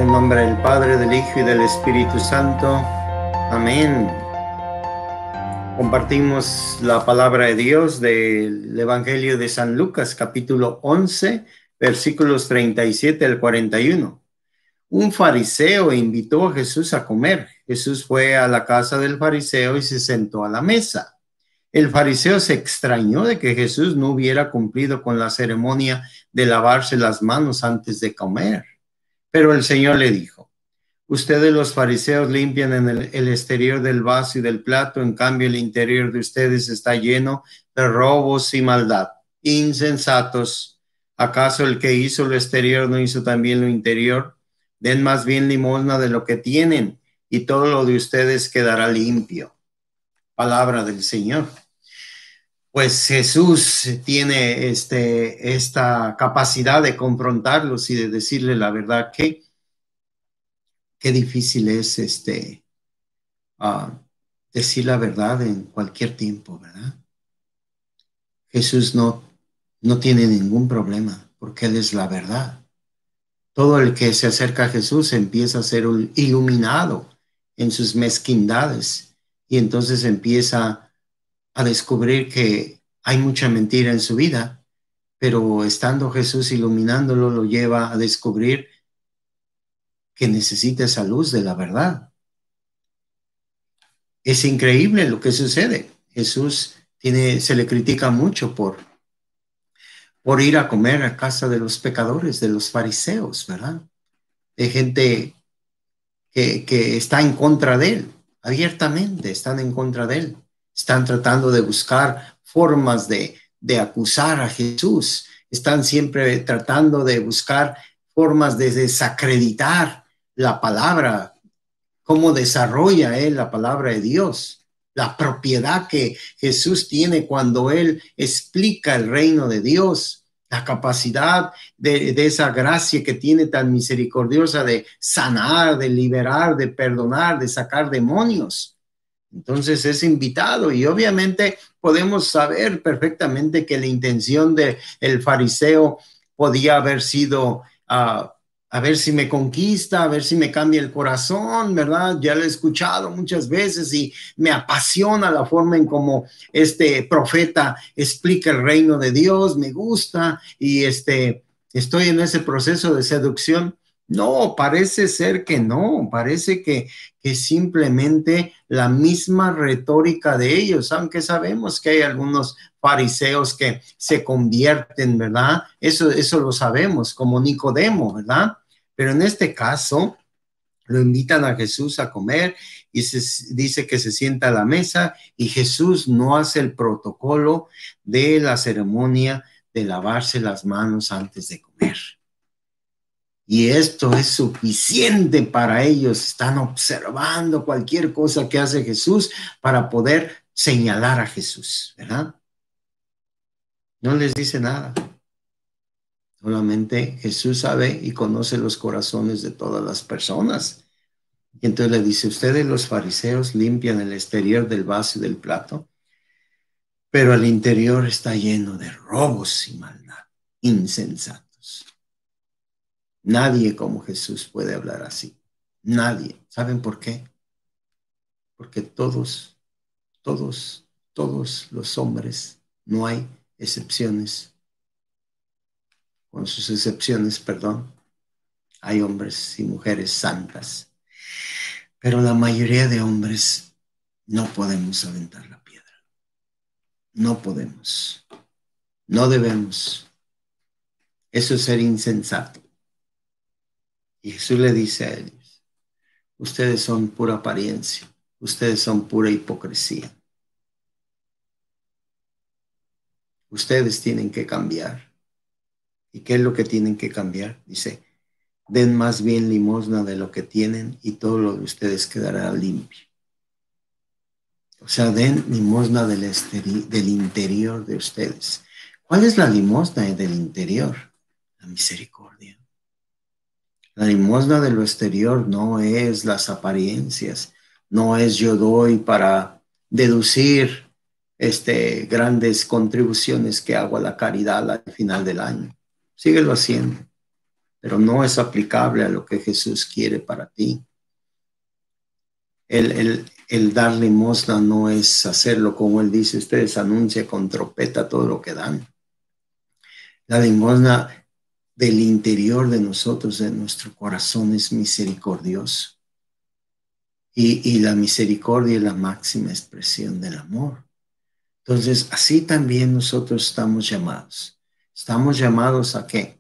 el nombre del Padre, del Hijo y del Espíritu Santo. Amén. Compartimos la palabra de Dios del Evangelio de San Lucas, capítulo 11, versículos 37 al 41. Un fariseo invitó a Jesús a comer. Jesús fue a la casa del fariseo y se sentó a la mesa. El fariseo se extrañó de que Jesús no hubiera cumplido con la ceremonia de lavarse las manos antes de comer. Pero el Señor le dijo: ustedes los fariseos limpian el exterior del vaso y del plato, en cambio el interior de ustedes está lleno de robos y maldad. Insensatos, ¿acaso el que hizo lo exterior no hizo también lo interior? Den más bien limosna de lo que tienen, y todo lo de ustedes quedará limpio. Palabra del Señor. Pues Jesús tiene esta capacidad de confrontarlos y de decirle la verdad. Qué difícil es decir la verdad en cualquier tiempo, ¿verdad? Jesús no tiene ningún problema porque Él es la verdad. Todo el que se acerca a Jesús empieza a ser iluminado en sus mezquindades y entonces empieza a descubrir que hay mucha mentira en su vida, pero estando Jesús iluminándolo, lo lleva a descubrir que necesita esa luz de la verdad. Es increíble lo que sucede. Jesús se le critica mucho por ir a comer a casa de los pecadores, de los fariseos, ¿verdad? De gente que está en contra de él, abiertamente están en contra de él. Están tratando de buscar formas de acusar a Jesús. Están siempre tratando de buscar formas de desacreditar la palabra, cómo desarrolla él la palabra de Dios, la propiedad que Jesús tiene cuando él explica el reino de Dios, la capacidad de esa gracia que tiene tan misericordiosa de sanar, de liberar, de perdonar, de sacar demonios. Entonces es invitado y obviamente podemos saber perfectamente que la intención del fariseo podía haber sido a ver si me conquista, a ver si me cambia el corazón, ¿verdad? Ya lo he escuchado muchas veces y me apasiona la forma en cómo este profeta explica el reino de Dios, me gusta y estoy en ese proceso de seducción. No, parece ser que no, parece que simplemente la misma retórica de ellos, aunque sabemos que hay algunos fariseos que se convierten, ¿verdad? Eso lo sabemos, como Nicodemo, ¿verdad? Pero en este caso, lo invitan a Jesús a comer y dice que se sienta a la mesa y Jesús no hace el protocolo de la ceremonia de lavarse las manos antes de comer. Y esto es suficiente para ellos. Están observando cualquier cosa que hace Jesús para poder señalar a Jesús, ¿verdad? No les dice nada. Solamente Jesús sabe y conoce los corazones de todas las personas. Y entonces le dice: ustedes los fariseos limpian el exterior del vaso y del plato, pero el interior está lleno de robos y maldad. Insensatos. Nadie como Jesús puede hablar así. Nadie. ¿Saben por qué? Porque todos los hombres, no hay excepciones. Con sus excepciones, perdón, hay hombres y mujeres santas. Pero la mayoría de hombres no podemos aventar la piedra. No podemos. No debemos. Eso es ser insensato. Y Jesús le dice a ellos: ustedes son pura apariencia. Ustedes son pura hipocresía. Ustedes tienen que cambiar. ¿Y qué es lo que tienen que cambiar? Dice: den más bien limosna de lo que tienen y todo lo de ustedes quedará limpio. O sea, den limosna del interior de ustedes. ¿Cuál es la limosna del interior? La misericordia. La limosna de lo exterior no es las apariencias, no es yo doy para deducir grandes contribuciones que hago a la caridad al final del año. Síguelo haciendo. pero no es aplicable a lo que Jesús quiere para ti. El dar limosna no es hacerlo como Él dice, ustedes anuncian con trompeta todo lo que dan. La limosna del interior de nosotros, de nuestro corazón, es misericordioso. Y la misericordia es la máxima expresión del amor. Entonces, así también nosotros estamos llamados. Estamos llamados ¿a qué?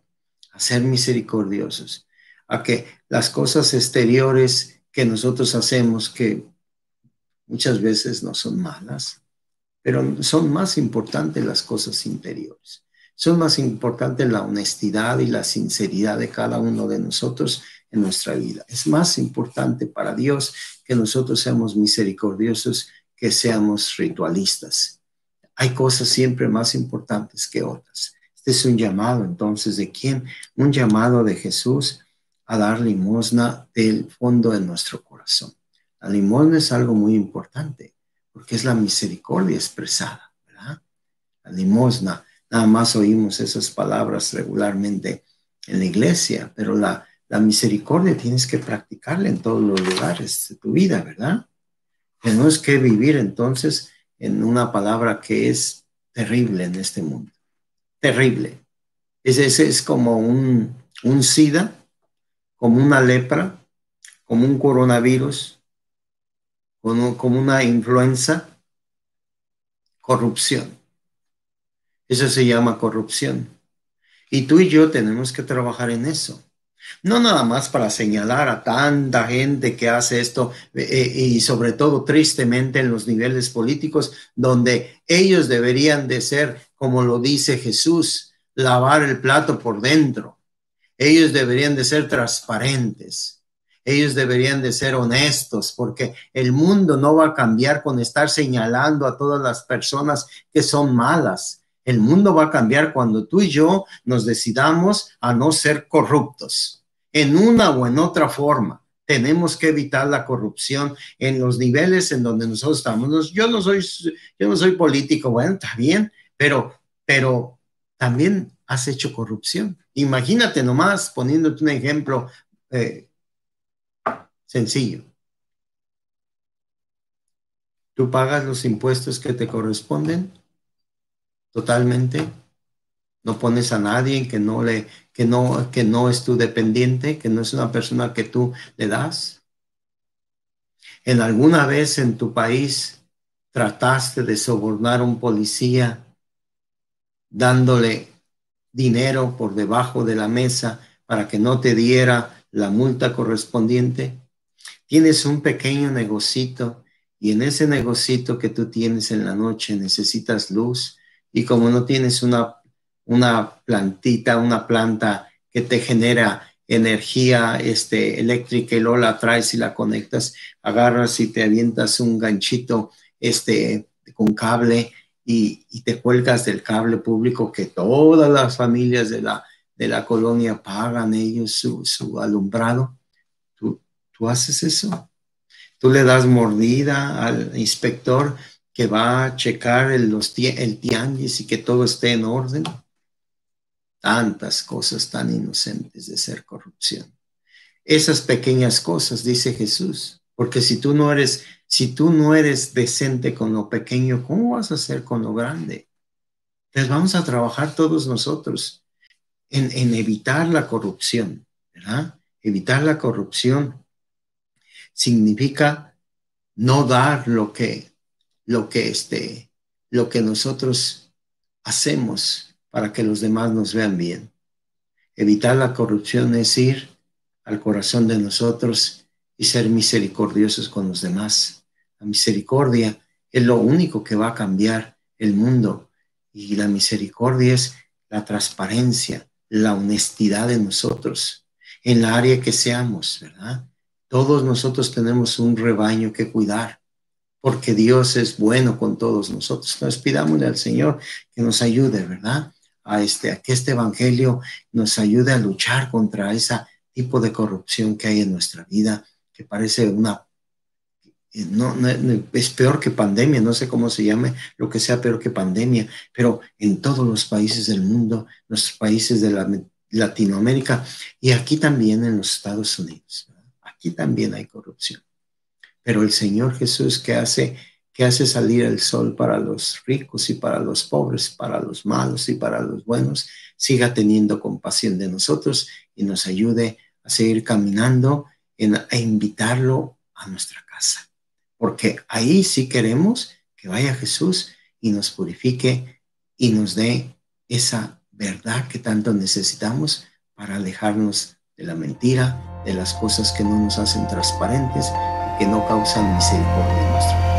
A ser misericordiosos. A que las cosas exteriores que nosotros hacemos, que muchas veces no son malas, pero son más importantes las cosas interiores. Son más importantes la honestidad y la sinceridad de cada uno de nosotros en nuestra vida. Es más importante para Dios que nosotros seamos misericordiosos que seamos ritualistas. Hay cosas siempre más importantes que otras. Este es un llamado entonces ¿de quién? Un llamado de Jesús a dar limosna del fondo de nuestro corazón. La limosna es algo muy importante porque es la misericordia expresada, ¿verdad? La limosna, nada más oímos esas palabras regularmente en la iglesia, pero la misericordia tienes que practicarla en todos los lugares de tu vida, ¿verdad? Tenemos que vivir entonces en una palabra que es terrible en este mundo. Terrible. Es como un SIDA, como una lepra, como un coronavirus, como una influenza, corrupción. Eso se llama corrupción. Y tú y yo tenemos que trabajar en eso. No nada más para señalar a tanta gente que hace esto y sobre todo tristemente en los niveles políticos donde ellos deberían de ser, como lo dice Jesús, lavar el plato por dentro. Ellos deberían de ser transparentes. Ellos deberían de ser honestos porque el mundo no va a cambiar con estar señalando a todas las personas que son malas. El mundo va a cambiar cuando tú y yo nos decidamos a no ser corruptos en una o en otra forma. Tenemos que evitar la corrupción en los niveles en donde nosotros estamos. Yo no soy político, bueno, está bien, pero también has hecho corrupción. Imagínate nomás, poniéndote un ejemplo sencillo. ¿Tú pagas los impuestos que te corresponden? Totalmente. No pones a nadie que no es tu dependiente, que no es una persona que tú le das. ¿En alguna vez en tu país trataste de sobornar a un policía dándole dinero por debajo de la mesa para que no te diera la multa correspondiente? Tienes un pequeño negocito y en ese negocito que tú tienes en la noche necesitas luz y como no tienes una plantita, una planta que te genera energía eléctrica y luego la traes y la conectas, agarras y te avientas un ganchito con cable y te cuelgas del cable público que todas las familias de la colonia pagan ellos su alumbrado. ¿Tú haces eso? Tú le das mordida al inspector que va a checar el tianguis y que todo esté en orden. Tantas cosas tan inocentes de ser corrupción. Esas pequeñas cosas, dice Jesús, porque si tú no eres decente con lo pequeño, ¿cómo vas a hacer con lo grande? Entonces vamos a trabajar todos nosotros en evitar la corrupción, ¿verdad? Evitar la corrupción significa no dar lo que nosotros hacemos para que los demás nos vean bien. Evitar la corrupción es ir al corazón de nosotros y ser misericordiosos con los demás. La misericordia es lo único que va a cambiar el mundo y la misericordia es la transparencia, la honestidad de nosotros en la área que seamos, ¿verdad? Todos nosotros tenemos un rebaño que cuidar porque Dios es bueno con todos nosotros. Entonces pidámosle al Señor que nos ayude, ¿verdad? A que este evangelio nos ayude a luchar contra ese tipo de corrupción que hay en nuestra vida, que parece es peor que pandemia, no sé cómo se llame, lo que sea peor que pandemia, pero en todos los países del mundo, nuestros países Latinoamérica y aquí también en los Estados Unidos. ¿Verdad? Aquí también hay corrupción. Pero el Señor Jesús que hace salir el sol para los ricos y para los pobres, para los malos y para los buenos, siga teniendo compasión de nosotros y nos ayude a seguir caminando a invitarlo a nuestra casa. Porque ahí sí queremos que vaya Jesús y nos purifique y nos dé esa verdad que tanto necesitamos para alejarnos de la mentira, de las cosas que no nos hacen transparentes y que no causan misericordia en nuestro vida.